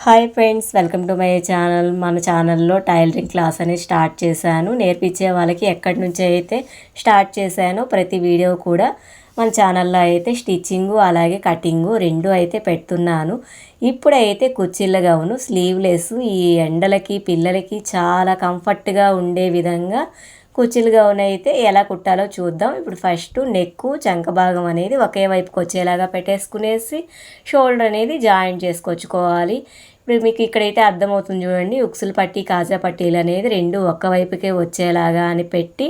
Hi friends, welcome to my channel. మన ఛానల్లో tailoring class అనేది స్టార్ట్ చేశాను. నేర్పించే వాళ్ళకి ఎక్కడి నుంచి అయితే స్టార్ట్ చేశానో ప్రతి వీడియో కూడా మన ఛానల్లో అయితే స్టిచ్చింగు అలాగే కటింగు రెండు అయితే పెడుతున్నాను. ఇప్పుడైతే కుచ్చిళ్ళ గౌను స్లీవ్లెస్ ఈ ఎండలకి పిల్లలకి చాలా కంఫర్ట్గా ఉండే విధంగా కుచ్చిళ్ళ గౌన్ అయితే ఎలా కుట్టాలో చూద్దాం. ఇప్పుడు ఫస్ట్ నెక్కు చంక భాగం అనేది ఒకే వైపుకి వచ్చేలాగా పెట్టేసుకునేసి షోల్డర్ అనేది జాయింట్ చేసుకొచ్చుకోవాలి. ఇప్పుడు మీకు ఇక్కడైతే అర్థమవుతుంది చూడండి. ఉక్సులు పట్టి కాజా పట్టీలు అనేది రెండు ఒక్క వైపుకే వచ్చేలాగా అని పెట్టి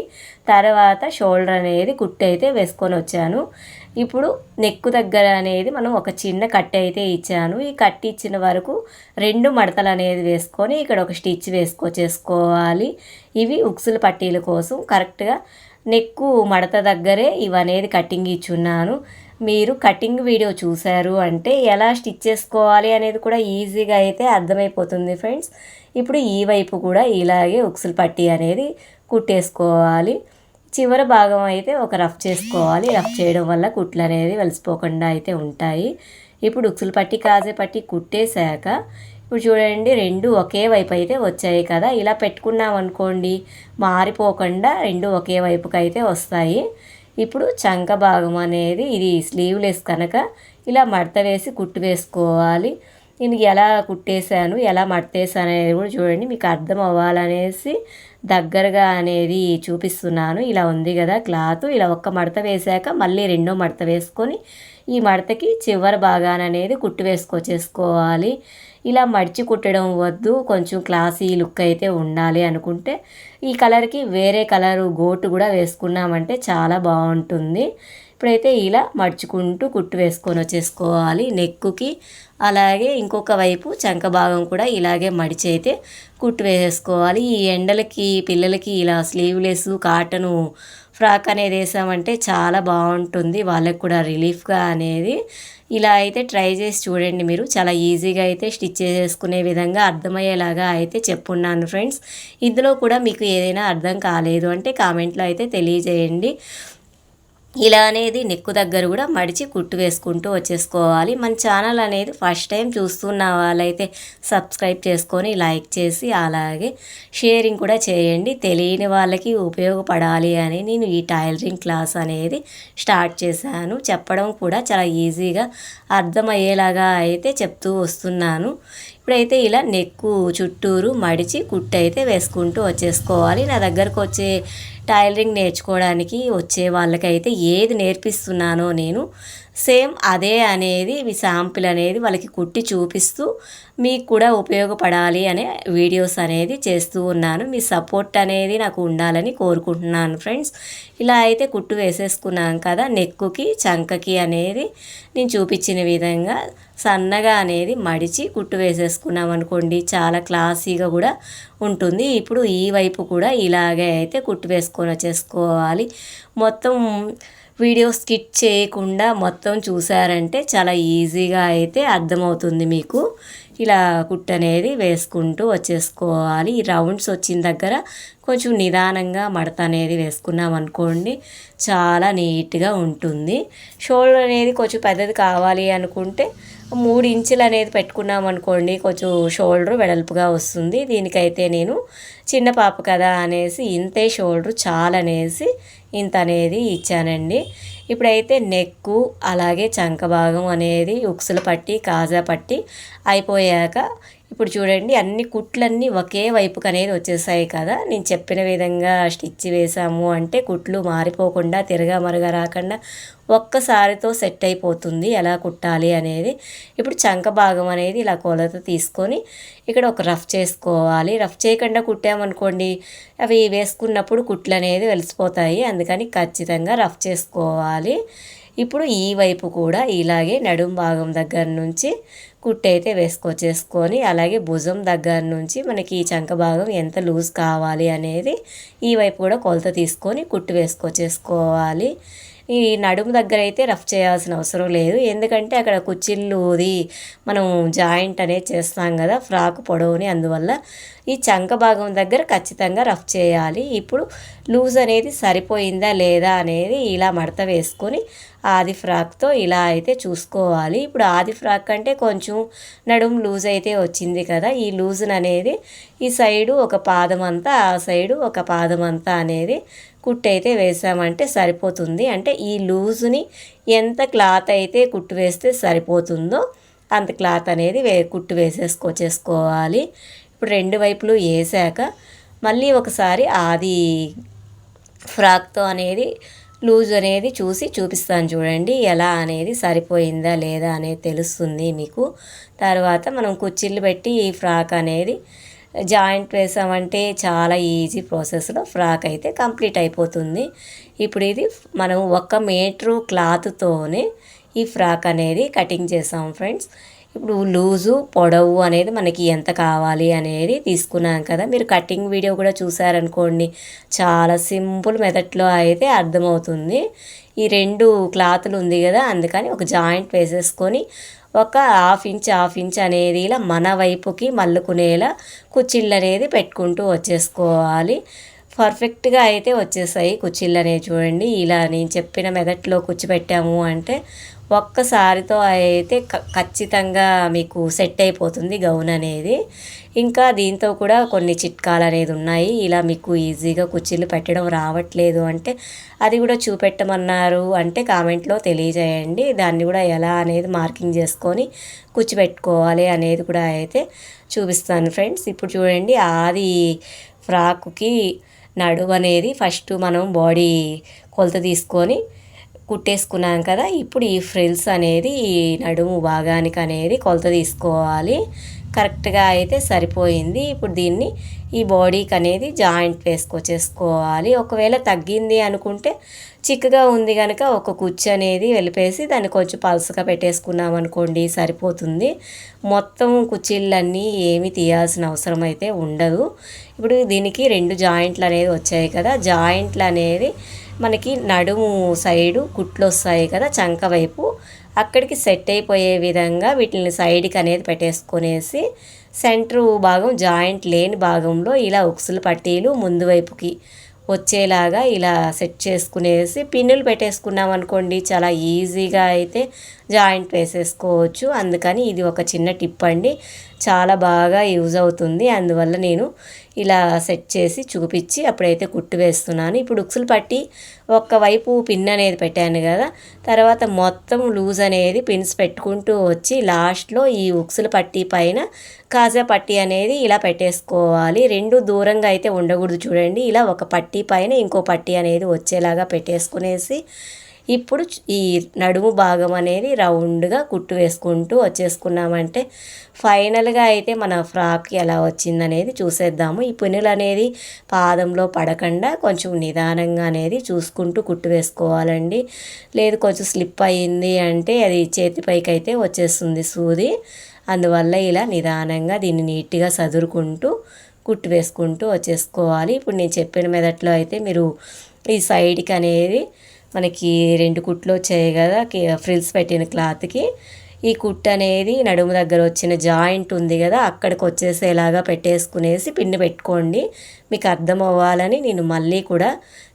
తర్వాత షోల్డర్ అనేది కుట్టు అయితే వేసుకొని వచ్చాను. ఇప్పుడు నెక్కు దగ్గర అనేది మనం ఒక చిన్న కట్ అయితే ఇచ్చాను. ఈ కట్ ఇచ్చిన వరకు రెండు మడతలు అనేది వేసుకొని ఇక్కడ ఒక స్టిచ్ వేసుకొచ్చేసుకోవాలి. ఇవి ఉక్సులు పట్టీల కోసం కరెక్ట్గా నెక్కు మడత దగ్గరే ఇవనేది కటింగ్ ఇచ్చున్నాను. మీరు కటింగ్ వీడియో చూశారు అంటే ఎలా స్టిచ్ చేసుకోవాలి అనేది కూడా ఈజీగా అయితే అర్థమైపోతుంది ఫ్రెండ్స్. ఇప్పుడు ఈ వైపు కూడా ఇలాగే ఉక్సులు పట్టీ అనేది కుట్టేసుకోవాలి. చివరి భాగం అయితే ఒక రఫ్ చేసుకోవాలి. రఫ్ చేయడం వల్ల కుట్లు అనేది వెలిసిపోకుండా అయితే ఉంటాయి. ఇప్పుడు ఉక్సులు పట్టి కాజే పట్టి కుట్టేశాక ఇప్పుడు చూడండి రెండు ఒకే వైపు అయితే వచ్చాయి కదా. ఇలా పెట్టుకున్నాం అనుకోండి మారిపోకుండా రెండు ఒకే వైపుకి అయితే వస్తాయి. ఇప్పుడు చంక భాగం అనేది ఇది స్లీవ్లెస్ కనుక ఇలా మడత వేసి కుట్టు వేసుకోవాలి. నేను ఎలా కుట్టేశాను ఎలా మడతేసాను అనేది కూడా చూడండి, మీకు అర్థం అవ్వాలనేసి దగ్గరగా అనేది చూపిస్తున్నాను. ఇలా ఉంది కదా క్లాత్, ఇలా ఒక్క మడత వేసాక మళ్ళీ రెండో మడత వేసుకొని ఈ మడతకి చివరి భాగాన అనేది కుట్టు వేసుకొచ్చేసుకోవాలి. ఇలా మడిచి కుట్టడం వద్దు, కొంచెం క్లాసీ లుక్ అయితే ఉండాలి అనుకుంటే ఈ కలర్కి వేరే కలరు గోటు కూడా వేసుకున్నామంటే చాలా బాగుంటుంది. ఇప్పుడైతే ఇలా మడుచుకుంటూ కుట్టు వేసుకొని వచ్చేసుకోవాలి నెక్కుకి. అలాగే ఇంకొక వైపు చంక భాగం కూడా ఇలాగే మడిచి అయితే కుట్టు వేసేసుకోవాలి. ఈ ఎండలకి పిల్లలకి ఇలా స్లీవ్లెస్ కాటను ఫ్రాక్ అనేది వేసామంటే చాలా బాగుంటుంది, వాళ్ళకి కూడా రిలీఫ్గా అనేది. ఇలా అయితే ట్రై చేసి చూడండి. మీరు చాలా ఈజీగా అయితే స్టిచ్ చేసుకునే విధంగా అర్థమయ్యేలాగా అయితే చెప్పున్నాను ఫ్రెండ్స్. ఇందులో కూడా మీకు ఏదైనా అర్థం కాలేదు అంటే కామెంట్లో అయితే తెలియజేయండి. ఇలా అనేది నెక్కు దగ్గర కూడా మడిచి కుట్టు వేసుకుంటూ వచ్చేసుకోవాలి. మన ఛానల్ అనేది ఫస్ట్ టైం చూస్తున్న వాళ్ళైతే సబ్స్క్రైబ్ చేసుకొని లైక్ చేసి అలాగే షేరింగ్ కూడా చేయండి. తెలియని వాళ్ళకి ఉపయోగపడాలి అని నేను ఈ టైలరింగ్ క్లాస్ అనేది స్టార్ట్ చేశాను. చెప్పడం కూడా చాలా ఈజీగా అర్థమయ్యేలాగా అయితే చెప్తూ వస్తున్నాను. ఇప్పుడైతే ఇలా నెక్కు చుట్టూరు మడిచి కుట్టు అయితే వేసుకుంటూ వచ్చేసుకోవాలి. నా దగ్గరకు వచ్చే టైలరింగ్ నేర్చుకోవడానికి వచ్చే వాళ్ళకైతే ఏది నేర్పిస్తున్నానో నేను సేమ్ అదే అనేది మీ శాంపిల్ అనేది వాళ్ళకి కుట్టి చూపిస్తూ మీకు కూడా ఉపయోగపడాలి అనే వీడియోస్ అనేది చేస్తూ ఉన్నాను. మీ సపోర్ట్ అనేది నాకు ఉండాలని కోరుకుంటున్నాను ఫ్రెండ్స్. ఇలా అయితే కుట్టు వేసేసుకున్నాం కదా. నెక్కుకి చంకకి అనేది నేను చూపించిన విధంగా సన్నగా అనేది మడిచి కుట్టు వేసేసుకున్నాం అనుకోండి చాలా క్లాసీగా కూడా ఉంటుంది. ఇప్పుడు ఈ వైపు కూడా ఇలాగే అయితే కుట్టు వేసుకొని వచ్చేసుకోవాలి. మొత్తం వీడియో స్కిప్ చేయకుండా మొత్తం చూసారంటే చాలా ఈజీగా అయితే అర్థమవుతుంది మీకు. ఇలా కుట్టు అనేది వేసుకుంటూ వచ్చేసుకోవాలి. ఈ రౌండ్స్ వచ్చిన దగ్గర కొంచెం నిదానంగా మడత అనేది వేసుకున్నాం అనుకోండి చాలా నీట్గా ఉంటుంది. షోల్డర్ అనేది కొంచెం పెద్దది కావాలి అనుకుంటే 3 ఇంచులు అనేది పెట్టుకున్నాం అనుకోండి కొంచెం షోల్డర్ వెడల్పుగా వస్తుంది. దీనికైతే నేను చిన్న పాప కదా అనేసి ఇంతే షోల్డర్ చాలనేసి ఇంత అనేది ఇచ్చానండి. ఇప్పుడైతే నెక్కు అలాగే చంక భాగం అనేది ఉక్సులు పట్టి కాజా పట్టి అయిపోయాక ఇప్పుడు చూడండి అన్ని కుట్లన్నీ ఒకే వైపుకి అనేది వచ్చేసాయి కదా. నేను చెప్పిన విధంగా స్టిచ్ వేసాము అంటే కుట్లు మారిపోకుండా తిరగమరగా రాకుండా ఒక్కసారితో సెట్ అయిపోతుంది ఎలా కుట్టాలి అనేది. ఇప్పుడు చంక భాగం అనేది ఇలా కొలత తీసుకొని ఇక్కడ ఒక రఫ్ చేసుకోవాలి. రఫ్ చేయకుండా కుట్టామనుకోండి అవి వేసుకున్నప్పుడు కుట్లు అనేది వెలిసిపోతాయి, అందుకని ఖచ్చితంగా రఫ్ చేసుకోవాలి. ఇప్పుడు ఈ వైపు కూడా ఇలాగే నడుం భాగం దగ్గర నుంచి కుట్టు అయితే వేసుకొచ్చేసుకొని అలాగే భుజం దగ్గర నుంచి మనకి ఈ చంక భాగం ఎంత లూజ్ కావాలి అనేది ఈ వైపు కూడా కొలత తీసుకొని కుట్టు వేసుకొచ్చేసుకోవాలి. ఈ నడుము దగ్గర అయితే రఫ్ చేయాల్సిన అవసరం లేదు, ఎందుకంటే అక్కడ కుచ్చిళ్ళుది మనం జాయింట్ అనేది చేస్తాం కదా ఫ్రాక్ పొడవుని, అందువల్ల ఈ చంక భాగం దగ్గర ఖచ్చితంగా రఫ్ చేయాలి. ఇప్పుడు లూజ్ అనేది సరిపోయిందా లేదా అనేది ఇలా మడత వేసుకొని ఆది ఫ్రాక్తో ఇలా అయితే చూసుకోవాలి. ఇప్పుడు ఆది ఫ్రాక్ అంటే కొంచెం నడుము లూజ్ అయితే వచ్చింది కదా, ఈ లూజ్ని అనేది ఈ సైడు ఒక పాదం అంతా, ఆ సైడు ఒక పాదం అంతా అనేది కుట్టు అయితే వేసామంటే సరిపోతుంది. అంటే ఈ లూజుని ఎంత క్లాత్ అయితే కుట్టు వేస్తే సరిపోతుందో అంత క్లాత్ అనేది కుట్టు వేసేసుకోవాలి. ఇప్పుడు రెండు వైపులు వేసాక మళ్ళీ ఒకసారి ఆది ఫ్రాక్తో అనేది లూజ్ అనేది చూపిస్తాను చూడండి, ఎలా అనేది సరిపోయిందా లేదా అనేది తెలుస్తుంది మీకు. తర్వాత మనం కుచ్చిళ్ళు పెట్టి ఈ ఫ్రాక్ అనేది జాయింట్ వేసామంటే చాలా ఈజీ ప్రాసెస్లో ఫ్రాక్ అయితే కంప్లీట్ అయిపోతుంది. ఇప్పుడు ఇది మనం 1 మీటరు క్లాత్తోనే ఈ ఫ్రాక్ అనేది కటింగ్ చేసాం ఫ్రెండ్స్. ఇప్పుడు లూజు పొడవు అనేది మనకి ఎంత కావాలి అనేది తీసుకున్నాం కదా, మీరు కటింగ్ వీడియో కూడా చూసారనుకోండి చాలా సింపుల్ మెథడ్లో అయితే అర్థమవుతుంది. ఈ 2 క్లాతులు ఉంది కదా, అందుకని ఒక జాయింట్ వేసేసుకొని ఒక హాఫ్ ఇంచ్ అనేది ఇలా మన వైపుకి మల్లుకునేలా కుచ్చిళ్ళు అనేది పెట్టుకుంటూ వచ్చేసుకోవాలి. పర్ఫెక్ట్గా అయితే వచ్చేసాయి కుచ్చిళ్ళు అనేవి చూడండి. ఇలా నేను చెప్పిన మెథడ్లో కుచ్చిపెట్టాము అంటే ఒక్కసారితో అయితే ఖచ్చితంగా మీకు సెట్ అయిపోతుంది గౌన్ అనేది. ఇంకా దీంతో కూడా కొన్ని చిట్కాలు అనేది ఉన్నాయి. ఇలా మీకు ఈజీగా కుచ్చిళ్ళు పెట్టడం రావట్లేదు అంటే అది కూడా చూపెట్టమన్నారు అంటే కామెంట్లో తెలియజేయండి. దాన్ని కూడా ఎలా అనేది మార్కింగ్ చేసుకొని కుచ్చిపెట్టుకోవాలి అనేది కూడా అయితే చూపిస్తాను ఫ్రెండ్స్. ఇప్పుడు చూడండి, ఆది ఫ్రాక్కి నడుము అనేది ఫస్ట్ మనం బాడీ కొలత తీసుకొని కుట్టేసుకున్నాం కదా, ఇప్పుడు ఈ ఫ్రిల్స్ అనేది ఈ నడుము భాగానికి అనేది కొలత తీసుకోవాలి. కరెక్ట్గా అయితే సరిపోయింది. ఇప్పుడు దీన్ని ఈ బాడీకి అనేది జాయింట్ వేసుకొచ్చేసుకోవాలి. ఒకవేళ తగ్గింది అనుకుంటే చిక్కగా ఉంది కనుక ఒక కుచ్చు అనేది వెలిపేసి దాన్ని కొంచెం పల్సగా పెట్టేసుకున్నాం అనుకోండి సరిపోతుంది. మొత్తం కుచ్చిళ్ళన్నీ ఏమీ తీయాల్సిన అవసరం అయితే ఉండదు. ఇప్పుడు దీనికి 2 జాయింట్లు అనేది వచ్చాయి కదా, జాయింట్లు అనేది మనకి నడుము సైడు కుట్లు వస్తాయి కదా చంక వైపు, అక్కడికి సెట్ అయిపోయే విధంగా వీటిని సైడ్కి అనేది పెట్టేసుకొనేసి సెంటర్ భాగం జాయింట్ లేని భాగంలో ఇలా ఉక్సులు పట్టీలు ముందు వైపుకి వచ్చేలాగా ఇలా సెట్ చేసుకునేసి పిన్నులు పెట్టేసుకున్నాం అనుకోండి చాలా ఈజీగా అయితే జాయింట్ వేసేసుకోవచ్చు. అందుకని ఇది ఒక చిన్న టిప్ అండి, చాలా బాగా యూజ్ అవుతుంది. అందువల్ల నేను ఇలా సెట్ చేసి చూపించి అప్పుడైతే కుట్టు వేస్తున్నాను. ఇప్పుడు ఉక్సులు పట్టి ఒక్కవైపు పిన్ అనేది పెట్టాను కదా, తర్వాత మొత్తం లూజ్ అనేది పిన్స్ పెట్టుకుంటూ వచ్చి లాస్ట్లో ఈ ఉక్సులు పట్టి పైన కాజా పట్టి అనేది ఇలా పెట్టేసుకోవాలి. 2 దూరంగా అయితే ఉండకూడదు చూడండి, ఇలా ఒక పట్టి పైన ఇంకో పట్టి అనేది వచ్చేలాగా పెట్టేసుకునేసి ఇప్పుడు ఈ నడుము భాగం అనేది రౌండ్గా కుట్టు వేసుకుంటూ వచ్చేసుకున్నామంటే ఫైనల్గా అయితే మన ఫ్రాక్ ఎలా వచ్చిందనేది చూసేద్దాము. ఈ పిన్నులు అనేది పాదంలో పడకుండా కొంచెం నిదానంగా అనేది చూసుకుంటూ కుట్టు వేసుకోవాలండి. లేదు కొంచెం స్లిప్ అయ్యింది అంటే అది చేతిపైకి అయితే వచ్చేస్తుంది సూది. అందువల్ల ఇలా నిదానంగా దీన్ని నీట్గా సదురుకుంటూ కుట్టు వేసుకుంటూ వచ్చేసుకోవాలి. ఇప్పుడు నేను చెప్పిన మెథడ్లో అయితే మీరు ఈ సైడ్కి అనేది మనకి 2 కుట్లు వచ్చాయి కదా ఫ్రిల్స్ పెట్టిన క్లాత్కి, ఈ కుట్టు అనేది నడుము దగ్గర వచ్చిన జాయింట్ ఉంది కదా అక్కడికి వచ్చేసేలాగా పెట్టేసుకునేసి పిన్ను పెట్టుకోండి. మీకు అర్థం అవ్వాలని నేను మళ్ళీ కూడా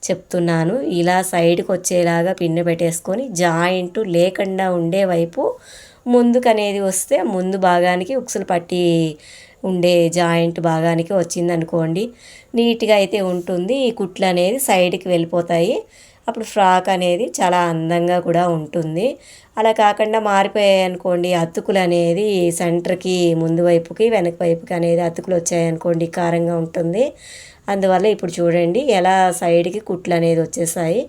చెప్తున్నాను. ఇలా సైడ్కి వచ్చేలాగా పిన్ను పెట్టేసుకొని జాయింట్ లేకుండా ఉండే వైపు ముందుకు అనేది వస్తే ముందు భాగానికి ఉక్సులు పట్టి ఉండే జాయింట్ భాగానికి వచ్చిందనుకోండి నీట్గా అయితే ఉంటుంది. ఈ కుట్లు అనేది సైడ్కి వెళ్ళిపోతాయి, అప్పుడు ఫ్రాక్ అనేది చాలా అందంగా కూడా ఉంటుంది. అలా కాకుండా మారిపోయాయి అనుకోండి, అతుకులు అనేది సెంటర్కి ముందు వైపుకి వెనక వైపుకి అనేది అతుకులు వచ్చాయనుకోండి కారంగా ఉంటుంది. అందువల్ల ఇప్పుడు చూడండి ఎలా సైడ్కి కుట్లు అనేది వచ్చేసాయి.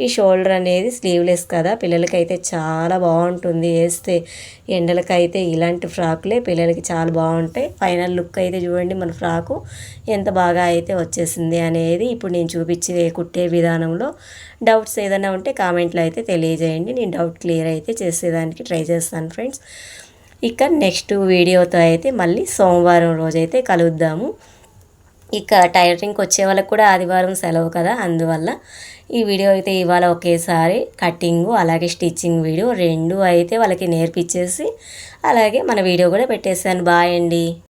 ఈ షోల్డర్ అనేది స్లీవ్లెస్ కదా, పిల్లలకైతే చాలా బాగుంటుంది వేస్తే. ఎండలకైతే ఇలాంటి ఫ్రాకులే పిల్లలకి చాలా బాగుంటాయి. ఫైనల్ లుక్ అయితే చూడండి మన ఫ్రాకు ఎంత బాగా అయితే వచ్చేసింది అనేది ఇప్పుడు నేను చూపించే కుట్టే విధానంలో డౌట్స్ ఏదైనా ఉంటే కామెంట్లో అయితే తెలియజేయండి. నేను డౌట్ క్లియర్ అయితే చేసేదానికి ట్రై చేస్తాను ఫ్రెండ్స్. ఇక నెక్స్ట్ వీడియోతో అయితే మళ్ళీ సోమవారం రోజైతే కలుద్దాము. ఇక టైలరింగ్కి వచ్చే వాళ్ళకి కూడా ఆదివారం సెలవు కదా, అందువల్ల ఈ వీడియో అయితే ఇవాళ ఒకేసారి కటింగు అలాగే స్టిచ్చింగ్ వీడియో రెండు అయితే వాళ్ళకి నేర్పించేసి అలాగే మన వీడియో కూడా పెట్టేశాను. బాయ్ అండి.